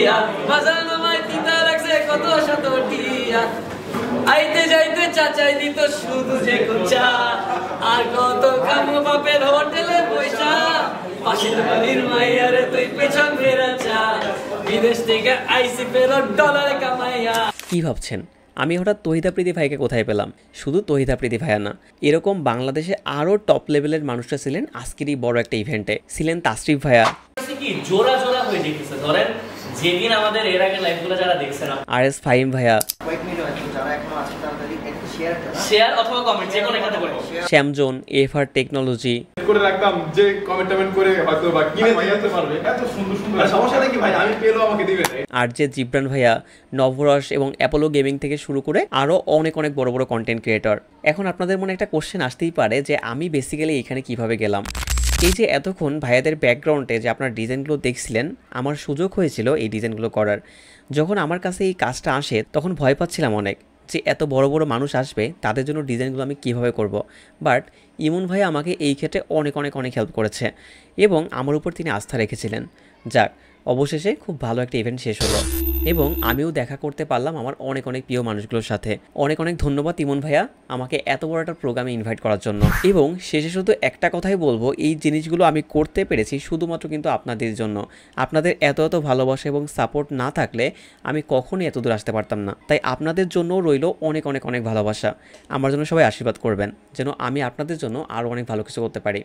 দিয়া বাজার নামায় তিতা রাখছে কত শত টিয়া আইতে যাইতে চাচাই দিত শুধু যে কুচা আর কত কামো বাপের হোটেলে পয়সা পাশের বাড়ির মাইয়ারে তুই পেছন ফেরা চা বিদেশ থেকে আইসি ফেরো ডলার কামাইয়া। কি ভাবছেন আমি হঠাৎ তহিদা প্রীতি ভাইকে কোথায় পেলাম? শুধু তহিদা প্রীতি ভাইয়া না, এরকম বাংলাদেশে আরও টপ লেভেলের মানুষরা ছিলেন আজকের এই বড় একটা ইভেন্টে। ছিলেন তাসরিফ ভাইয়া, কি জোড়া জোড়া হয়ে যেতেছে ধরেন যেদিন আমাদের এর আগে লাইভগুলো যারা দেখছেন RS ফাহিম ভাইয়া, শেয়ার অথবা কমেন্ট যে কোনো একটাতে করুন, শ্যামজন, এফআর টেকনোলজি করে রাখতাম যে কমেন্ট করে হয়তো বা কিনে দিতে পারবে এত সুন্দর সুন্দর সমস্যা নাকি ভাই আমি পেলো আমাকে দিবে। আর যে জিব্রান ভাইয়া, নভরস এবং অ্যাপোলো গেমিং থেকে শুরু করে আরও অনেক অনেক বড় বড় কন্টেন্ট ক্রিয়েটর। এখন আপনাদের মনে একটা কোশ্চেন আসতেই পারে যে আমি বেসিক্যালি এখানে কিভাবে গেলাম। এই যে এতক্ষণ ভাইয়াদের ব্যাকগ্রাউন্ডে যে আপনার ডিজাইনগুলো দেখছিলেন, আমার সুযোগ হয়েছিল এই ডিজাইনগুলো করার। যখন আমার কাছে এই কাজটা আসে তখন ভয় পাচ্ছিলাম অনেক যে এত বড় বড় মানুষ আসবে, তাদের জন্য ডিজাইনগুলো আমি কিভাবে করব। বাট ইমন ভাই আমাকে এই ক্ষেত্রে অনেক অনেক অনেক হেল্প করেছে এবং আমার উপর তিনি আস্থা রেখেছিলেন। যাক, অবশেষে খুব ভালো একটা ইভেন্ট শেষ হলো এবং আমিও দেখা করতে পারলাম আমার অনেক অনেক প্রিয় মানুষগুলোর সাথে। অনেক অনেক ধন্যবাদ ইমন ভাইয়া আমাকে এত বড় একটা প্রোগ্রামে ইনভাইট করার জন্য। এবং শেষে শুধু একটা কথাই বলবো, এই জিনিসগুলো আমি করতে পেরেছি শুধুমাত্র কিন্তু আপনাদের জন্য। আপনাদের এত এত ভালোবাসা এবং সাপোর্ট না থাকলে আমি কখনোই এত দূর আসতে পারতাম না। তাই আপনাদের জন্য রইল অনেক অনেক অনেক ভালোবাসা। আমার জন্য সবাই আশীর্বাদ করবেন যেন আমি আপনাদের জন্য আরও অনেক ভালো কিছু করতে পারি।